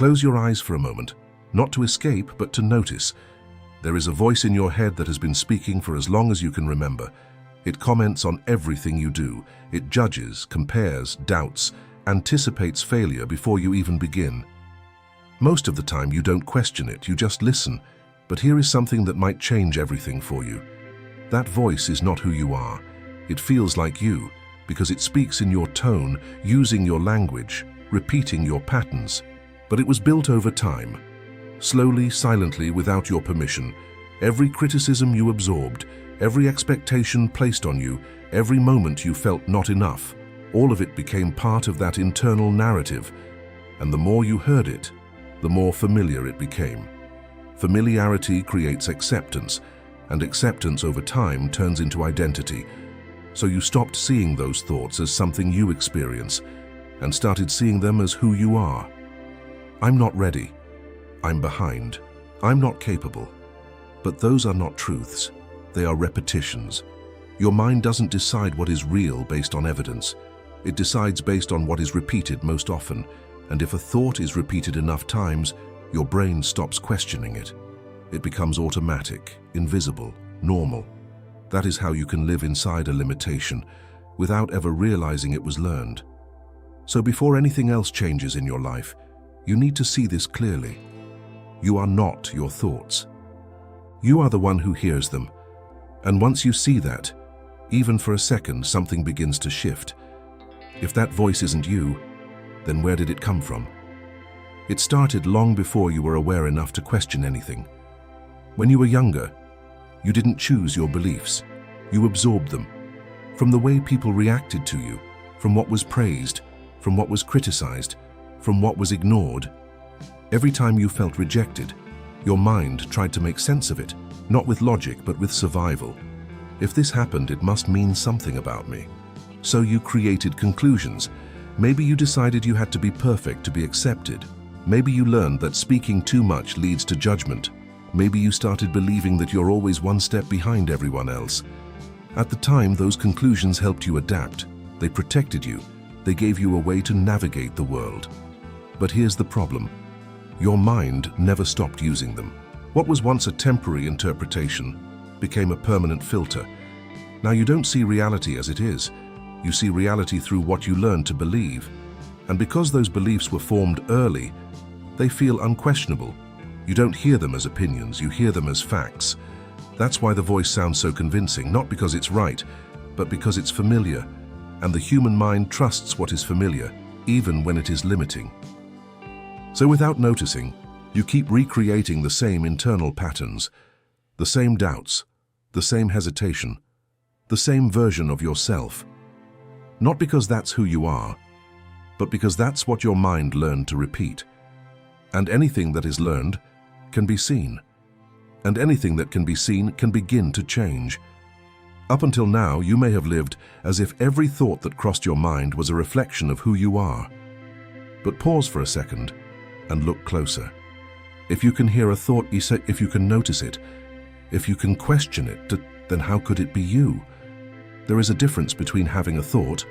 Close your eyes for a moment, not to escape, but to notice. There is a voice in your head that has been speaking for as long as you can remember. It comments on everything you do. It judges, compares, doubts, anticipates failure before you even begin. Most of the time you don't question it, you just listen. But here is something that might change everything for you. That voice is not who you are. It feels like you, because it speaks in your tone, using your language, repeating your patterns. But it was built over time. Slowly, silently, without your permission. Every criticism you absorbed, every expectation placed on you, every moment you felt not enough, all of it became part of that internal narrative. And the more you heard it, the more familiar it became. Familiarity creates acceptance, and acceptance over time turns into identity. So you stopped seeing those thoughts as something you experience, and started seeing them as who you are. I'm not ready. I'm behind. I'm not capable. But those are not truths. They are repetitions. Your mind doesn't decide what is real based on evidence. It decides based on what is repeated most often. And if a thought is repeated enough times, your brain stops questioning it. It becomes automatic, invisible, normal. That is how you can live inside a limitation without ever realizing it was learned. So before anything else changes in your life, you need to see this clearly. You are not your thoughts. You are the one who hears them. And once you see that, even for a second, something begins to shift. If that voice isn't you, then where did it come from? It started long before you were aware enough to question anything. When you were younger, you didn't choose your beliefs. You absorbed them. From the way people reacted to you, from what was praised, from what was criticized, from what was ignored. Every time you felt rejected, your mind tried to make sense of it, not with logic, but with survival. If this happened, it must mean something about me. So you created conclusions. Maybe you decided you had to be perfect to be accepted. Maybe you learned that speaking too much leads to judgment. Maybe you started believing that you're always one step behind everyone else. At the time, those conclusions helped you adapt. They protected you. They gave you a way to navigate the world. But here's the problem. Your mind never stopped using them. What was once a temporary interpretation became a permanent filter. Now you don't see reality as it is. You see reality through what you learned to believe. And because those beliefs were formed early, they feel unquestionable. You don't hear them as opinions, you hear them as facts. That's why the voice sounds so convincing, not because it's right, but because it's familiar. And the human mind trusts what is familiar, even when it is limiting. So without noticing, you keep recreating the same internal patterns, the same doubts, the same hesitation, the same version of yourself. Not because that's who you are, but because that's what your mind learned to repeat. And anything that is learned can be seen. And anything that can be seen can begin to change. Up until now, you may have lived as if every thought that crossed your mind was a reflection of who you are. But pause for a second and look closer. If you can hear a thought, if you can notice it, if you can question it, then how could it be you? There is a difference between having a thought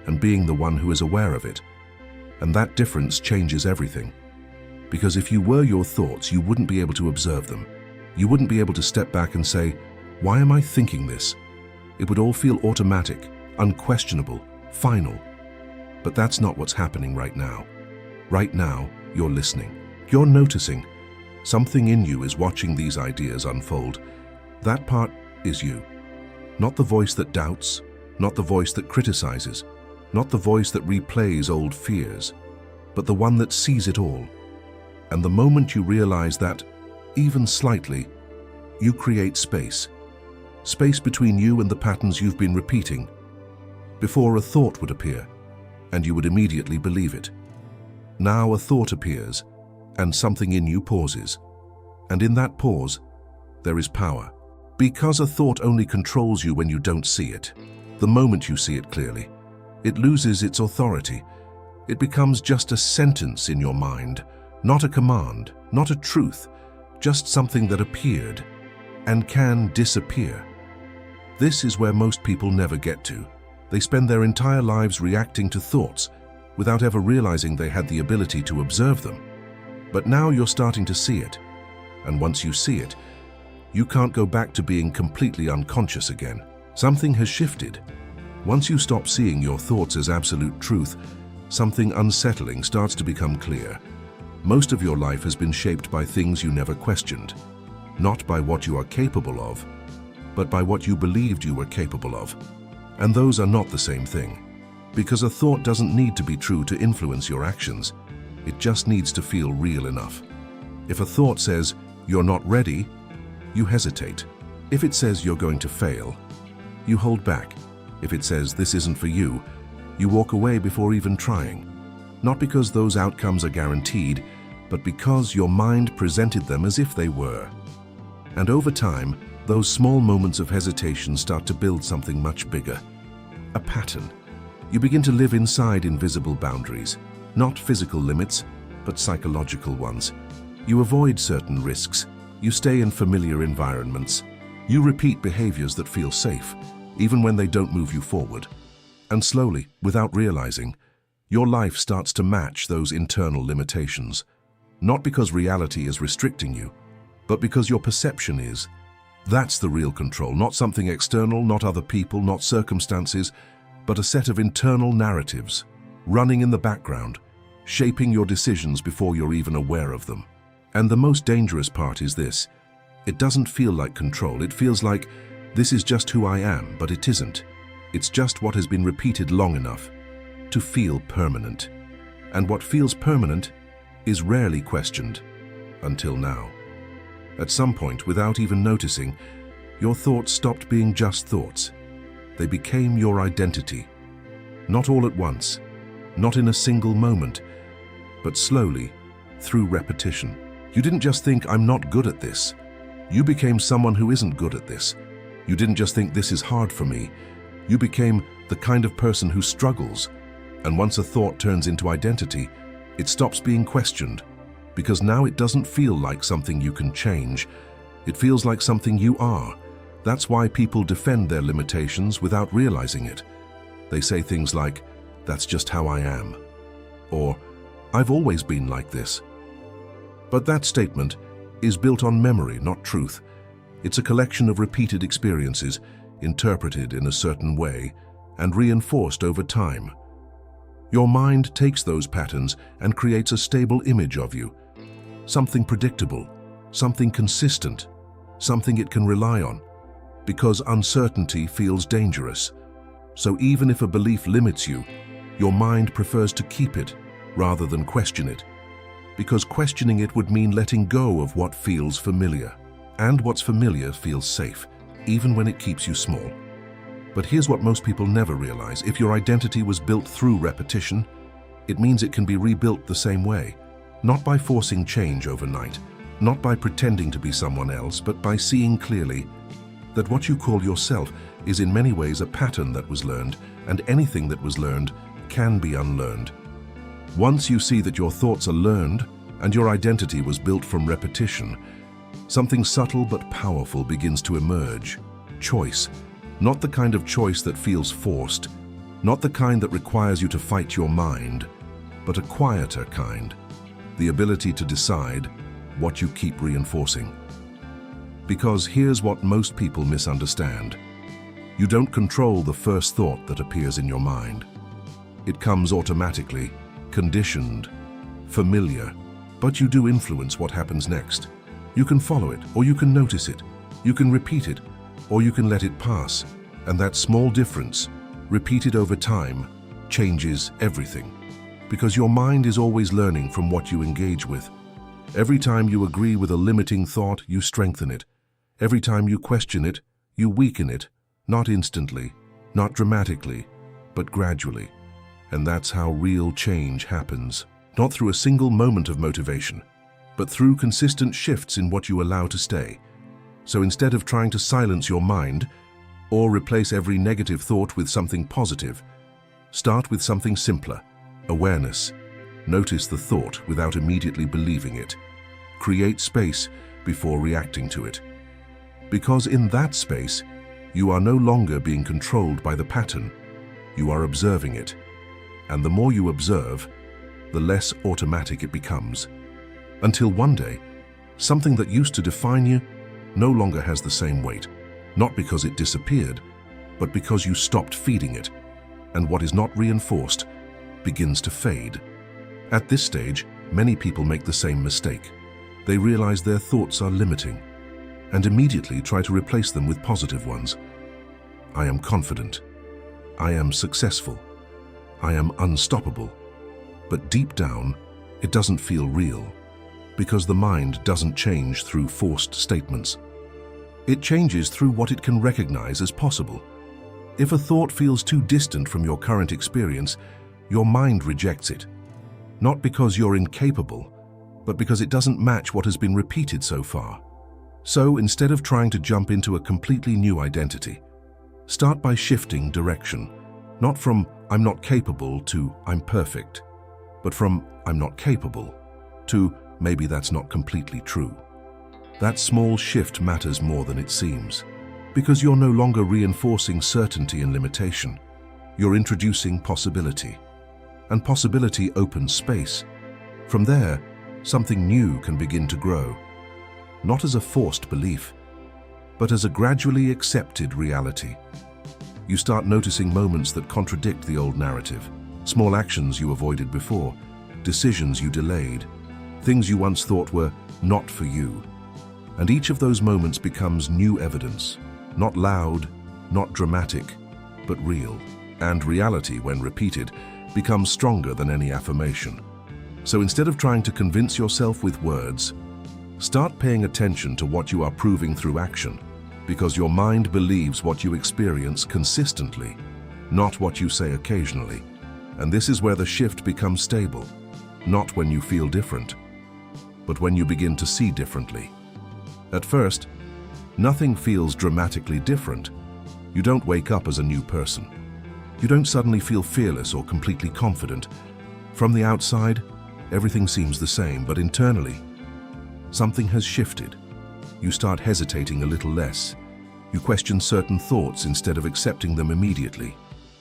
and being the one who is aware of it. And that difference changes everything. Because if you were your thoughts, you wouldn't be able to observe them. You wouldn't be able to step back and say, why am I thinking this? It would all feel automatic, unquestionable, final. But that's not what's happening right now. Right now, you're listening. You're noticing. Something in you is watching these ideas unfold. That part is you. Not the voice that doubts, not the voice that criticizes, not the voice that replays old fears, but the one that sees it all. And the moment you realize that, even slightly, you create space. Space between you and the patterns you've been repeating. Before, a thought would appear, and you would immediately believe it. Now a thought appears, and something in you pauses. And in that pause, there is power. Because a thought only controls you when you don't see it. The moment you see it clearly, it loses its authority. It becomes just a sentence in your mind, not a command, not a truth, just something that appeared and can disappear. This is where most people never get to. They spend their entire lives reacting to thoughts without ever realizing they had the ability to observe them. But now you're starting to see it. And once you see it, you can't go back to being completely unconscious again. Something has shifted. Once you stop seeing your thoughts as absolute truth, something unsettling starts to become clear. Most of your life has been shaped by things you never questioned, not by what you are capable of, but by what you believed you were capable of. And those are not the same thing, because a thought doesn't need to be true to influence your actions. It just needs to feel real enough. If a thought says, "You're not ready," you hesitate. If it says you're going to fail, you hold back. If it says this isn't for you, you walk away before even trying. Not because those outcomes are guaranteed, but because your mind presented them as if they were. And over time, those small moments of hesitation start to build something much bigger. A pattern. You begin to live inside invisible boundaries, not physical limits, but psychological ones. You avoid certain risks. You stay in familiar environments. You repeat behaviors that feel safe, even when they don't move you forward. And slowly, without realizing, your life starts to match those internal limitations. Not because reality is restricting you, but because your perception is. That's the real control, not something external, not other people, not circumstances, but a set of internal narratives, running in the background, shaping your decisions before you're even aware of them. And the most dangerous part is this: it doesn't feel like control. It feels like, this is just who I am, but it isn't. It's just what has been repeated long enough to feel permanent. And what feels permanent is rarely questioned, until now. At some point, without even noticing, your thoughts stopped being just thoughts. They became your identity. Not all at once, not in a single moment, but slowly, through repetition. You didn't just think, "I'm not good at this." You became someone who isn't good at this. You didn't just think, "This is hard for me." You became the kind of person who struggles. And once a thought turns into identity, it stops being questioned, because now it doesn't feel like something you can change. It feels like something you are. That's why people defend their limitations without realizing it. They say things like, "That's just how I am," or "I've always been like this." But that statement is built on memory, not truth. It's a collection of repeated experiences, interpreted in a certain way, and reinforced over time. Your mind takes those patterns and creates a stable image of you. Something predictable, something consistent, something it can rely on. Because uncertainty feels dangerous. So even if a belief limits you, your mind prefers to keep it rather than question it. Because questioning it would mean letting go of what feels familiar. And what's familiar feels safe, even when it keeps you small. But here's what most people never realize. If your identity was built through repetition, it means it can be rebuilt the same way. Not by forcing change overnight, not by pretending to be someone else, but by seeing clearly that what you call yourself is in many ways a pattern that was learned, and anything that was learned can be unlearned. Once you see that your thoughts are learned and your identity was built from repetition, something subtle but powerful begins to emerge. Choice. Not the kind of choice that feels forced, not the kind that requires you to fight your mind, but a quieter kind. The ability to decide what you keep reinforcing. Because here's what most people misunderstand. You don't control the first thought that appears in your mind. It comes automatically, conditioned, familiar, but you do influence what happens next. You can follow it, or you can notice it. You can repeat it, or you can let it pass. And that small difference, repeated over time, changes everything. Because your mind is always learning from what you engage with. Every time you agree with a limiting thought, you strengthen it. Every time you question it, you weaken it. Not instantly, not dramatically, but gradually. And that's how real change happens. Not through a single moment of motivation, but through consistent shifts in what you allow to stay. So instead of trying to silence your mind, or replace every negative thought with something positive, start with something simpler: awareness. Notice the thought without immediately believing it. Create space before reacting to it. Because in that space, you are no longer being controlled by the pattern. You are observing it. And the more you observe, the less automatic it becomes. Until one day, something that used to define you no longer has the same weight, not because it disappeared, but because you stopped feeding it, and what is not reinforced begins to fade. At this stage, many people make the same mistake. They realize their thoughts are limiting, and immediately try to replace them with positive ones. I am confident. I am successful. I am unstoppable. But deep down, it doesn't feel real, because the mind doesn't change through forced statements. It changes through what it can recognize as possible. If a thought feels too distant from your current experience, your mind rejects it. Not because you're incapable, but because it doesn't match what has been repeated so far. So instead of trying to jump into a completely new identity, start by shifting direction, not from "I'm not capable" to "I'm perfect," but from "I'm not capable" to "maybe that's not completely true." That small shift matters more than it seems, because you're no longer reinforcing certainty and limitation. You're introducing possibility, and possibility opens space. From there, something new can begin to grow, not as a forced belief, but as a gradually accepted reality. You start noticing moments that contradict the old narrative, small actions you avoided before, decisions you delayed, things you once thought were not for you. And each of those moments becomes new evidence, not loud, not dramatic, but real. And reality, when repeated, becomes stronger than any affirmation. So instead of trying to convince yourself with words, start paying attention to what you are proving through action, because your mind believes what you experience consistently, not what you say occasionally. And this is where the shift becomes stable, not when you feel different, but when you begin to see differently. At first, nothing feels dramatically different. You don't wake up as a new person. You don't suddenly feel fearless or completely confident. From the outside, everything seems the same, but internally, something has shifted. You start hesitating a little less. You question certain thoughts instead of accepting them immediately.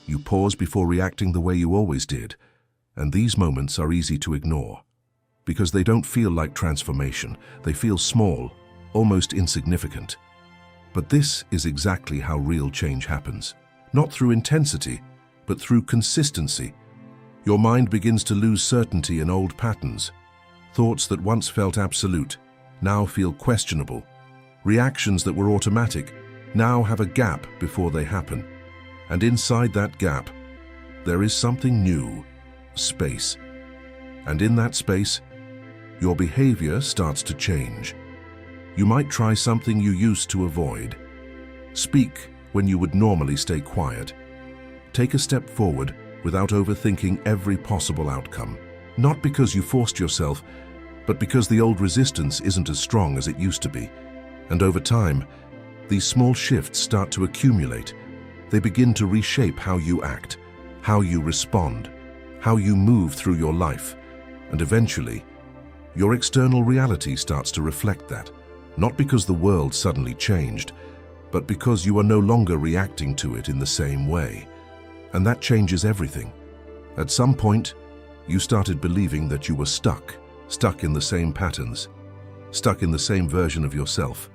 You pause before reacting the way you always did. And these moments are easy to ignore, because they don't feel like transformation. They feel small, almost insignificant. But this is exactly how real change happens. Not through intensity, but through consistency. Your mind begins to lose certainty in old patterns. Thoughts that once felt absolute now feel questionable. Reactions that were automatic now have a gap before they happen. And inside that gap, there is something new, space. And in that space, your behavior starts to change. You might try something you used to avoid. Speak when you would normally stay quiet. Take a step forward without overthinking every possible outcome. Not because you forced yourself, but because the old resistance isn't as strong as it used to be. And over time, these small shifts start to accumulate. They begin to reshape how you act, how you respond, how you move through your life. And eventually, your external reality starts to reflect that. Not because the world suddenly changed, but because you are no longer reacting to it in the same way. And that changes everything. At some point, you started believing that you were stuck in the same patterns, stuck in the same version of yourself,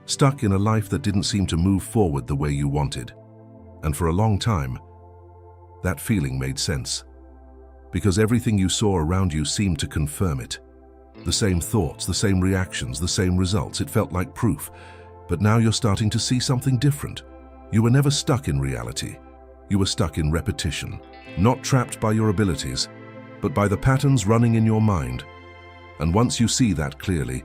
stuck in a life that didn't seem to move forward the way you wanted. And for a long time, that feeling made sense, because everything you saw around you seemed to confirm it. The same thoughts, the same reactions, the same results. It felt like proof. But now you're starting to see something different. You were never stuck in reality. You were stuck in repetition, not trapped by your abilities, but by the patterns running in your mind. And once you see that clearly,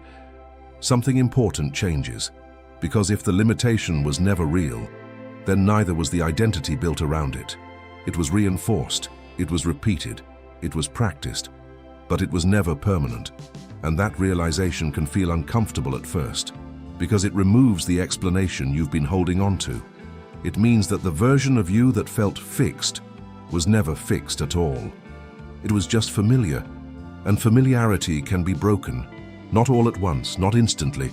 something important changes. Because if the limitation was never real, then neither was the identity built around it. It was reinforced, it was repeated, it was practiced, but it was never permanent. And that realization can feel uncomfortable at first, because it removes the explanation you've been holding on to. It means that the version of you that felt fixed was never fixed at all. It was just familiar, and familiarity can be broken, not all at once, not instantly,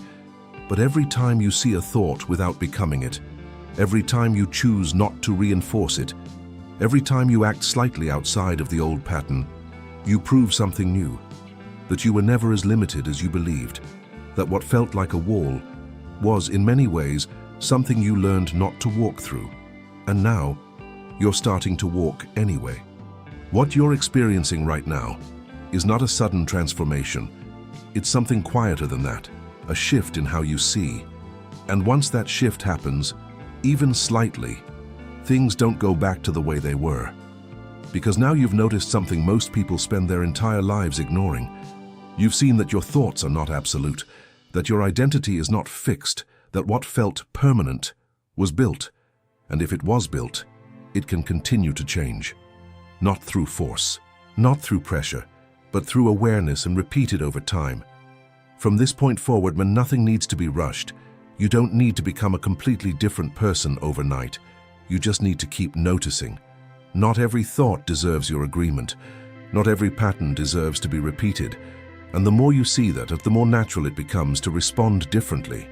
but every time you see a thought without becoming it, every time you choose not to reinforce it, every time you act slightly outside of the old pattern, you prove something new. that you were never as limited as you believed, that what felt like a wall was, in many ways, something you learned not to walk through. And now, you're starting to walk anyway. What you're experiencing right now is not a sudden transformation. It's something quieter than that, a shift in how you see. And once that shift happens, even slightly, things don't go back to the way they were. Because now you've noticed something most people spend their entire lives ignoring. You've seen that your thoughts are not absolute, that your identity is not fixed, that what felt permanent was built. And if it was built, it can continue to change. Not through force, not through pressure, but through awareness and repeated over time. From this point forward, when nothing needs to be rushed, you don't need to become a completely different person overnight. You just need to keep noticing. Not every thought deserves your agreement. Not every pattern deserves to be repeated. And the more you see that, the more natural it becomes to respond differently.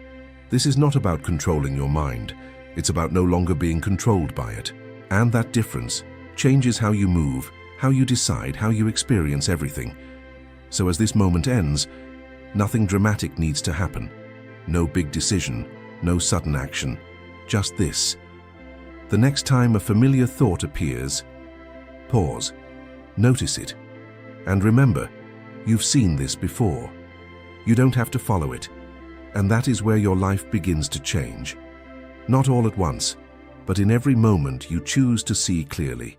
This is not about controlling your mind. It's about no longer being controlled by it. And that difference changes how you move, how you decide, how you experience everything. So as this moment ends, nothing dramatic needs to happen. No big decision, no sudden action, just this. The next time a familiar thought appears, pause, notice it, and remember, you've seen this before. You don't have to follow it, and that is where your life begins to change. Not all at once, but in every moment you choose to see clearly.